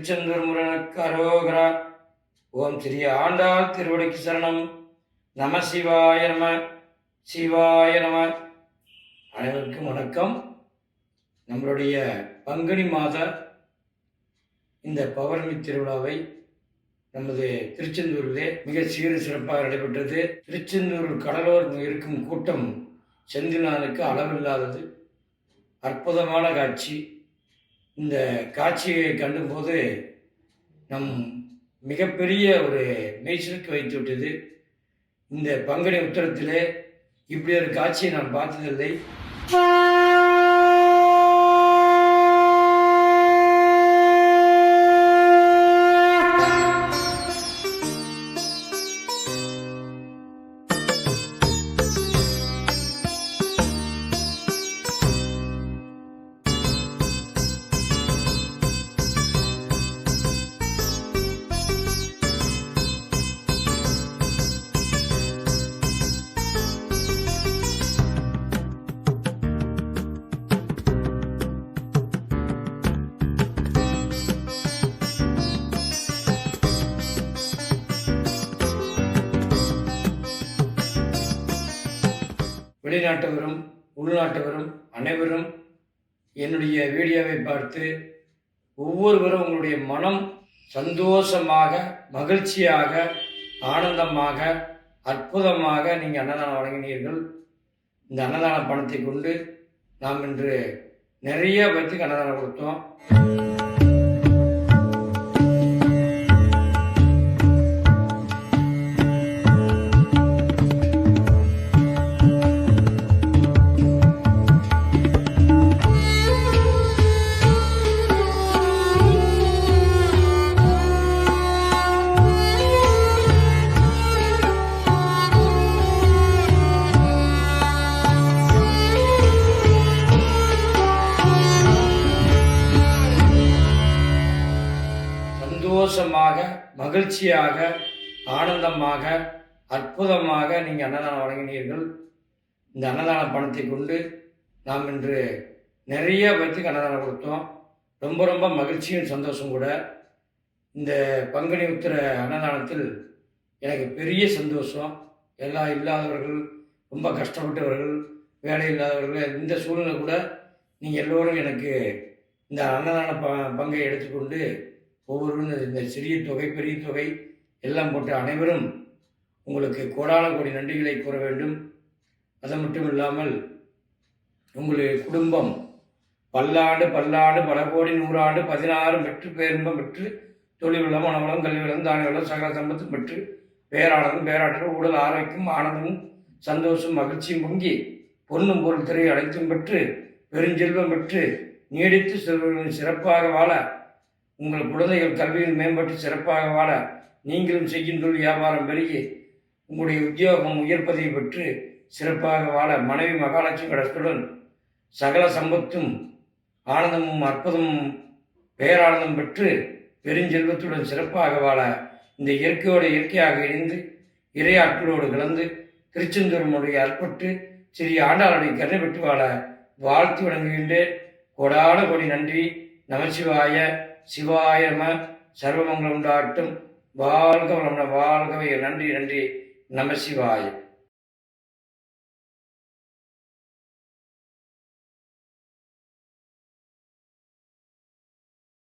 திருச்செந்தூர் முருகனுக்கு அரோகரா. ஓம் ஸ்ரீ ஆண்டாள் திருவடிக்கு சரணம். நம சிவாய நம, சிவாய நம. அனைவருக்கும் வணக்கம். நம்மளுடைய பங்குனி மாத இந்த பௌர்ணமி திருவிழாவை நமது திருச்செந்தூரிலே மிக சீர சிறப்பாக நடைபெற்றது. திருச்செந்தூர் கடலோர் இருக்கும் கூட்டம் செந்தினானுக்கு அளவில்லாதது. அற்புதமான காட்சி. இந்த காட்சியை கண்டும்போது நம் மிகப்பெரிய ஒரு மெய்சிலுக்கு வைத்து விட்டது. இந்த பங்குனி உத்தரத்திலே இப்படி ஒரு காட்சியை நான் பார்த்ததில்லை. வெளிநாட்டவரும் உள்நாட்டவரும் அனைவரும் என்னுடைய வீடியோவை பார்த்து ஒவ்வொருவரும் உங்களுடைய மனம் சந்தோஷமாக, மகிழ்ச்சியாக, ஆனந்தமாக, அற்புதமாக நீங்கள் அன்னதானம் வழங்கினீர்கள். இந்த அன்னதான பணத்தை கொண்டு நாம் இன்று நிறைய பேருக்கு அன்னதானம் கொடுத்தோம். சந்தோஷமாக, மகிழ்ச்சியாக, ஆனந்தமாக, அற்புதமாக நீங்கள் அன்னதானம் வழங்கினீர்கள். இந்த அன்னதான பணத்தை கொண்டு நாம் இன்று நிறைய பேருக்கு அன்னதானம் கொடுத்தோம். ரொம்ப ரொம்ப மகிழ்ச்சியும் சந்தோஷம் கூட. இந்த பங்குனி உத்திர அன்னதானத்தில் எனக்கு பெரிய சந்தோஷம். எல்லாம் இல்லாதவர்கள், ரொம்ப கஷ்டப்பட்டவர்கள், வேலை இல்லாதவர்கள், இந்த சூழ்நிலை கூட நீங்கள் எல்லோரும் எனக்கு இந்த அன்னதான பங்கை எடுத்துக்கொண்டு ஒவ்வொருவரும் இந்த சிறிய தொகை, பெரிய தொகை எல்லாம் போட்டு அனைவரும் உங்களுக்கு கோடான கோடி நன்றிகளை கூற வேண்டும். அது மட்டும் இல்லாமல் உங்களுடைய குடும்பம் பல்லாண்டு பல்லாண்டு பல கோடி 100 ஆண்டு 16 பெற்று பேரின்பம் பெற்று தொழில் வளம், மனவளம், கல்வி வளம், தானிய வளம், சகல சம்பத்தும் பெற்று பேரானதும் பேராற்றலும் உடல் ஆரோக்கியம், ஆனந்தமும் சந்தோஷம் மகிழ்ச்சியும் பொங்கி பொன்னும் பொருள் திரை அனைத்தும் பெற்று பெருஞ்செல்வம் பெற்று நீடித்து சிறப்பாக வாழ, உங்கள் குழந்தைகள் கல்வியில் மேம்பட்டு சிறப்பாக வாழ, நீங்களும் செய்யும் தொழில் வியாபாரம் பெருகி உங்களுடைய உத்தியோகம் உயர் பதவி பெற்று சிறப்பாக வாழ, மனைவி மகாலட்சுமி கடத்துடன் சகல சம்பத்தும் ஆனந்தமும் அற்புதமும் பேரானந்தம் பெற்று பெருஞ்செல்வத்துடன் சிறப்பாக வாழ, இந்த இயற்கையோடு இயற்கையாக இணைந்து இறையாற்றலோடு கலந்து திருச்செந்தூரனுடைய அற்பட்டு சிறிய ஆண்டாளுடைய கருணை பெற்று வாழ வாழ்த்து வழங்குகின்றேன். கோடான கோடி நன்றி. நமசிவாய, சிவாய நம. சர்வமங்கலம் உண்டாகட்டும். வாழ்க வளமுடன், வாழ்கவே. நன்றி நன்றி. நமசிவாய.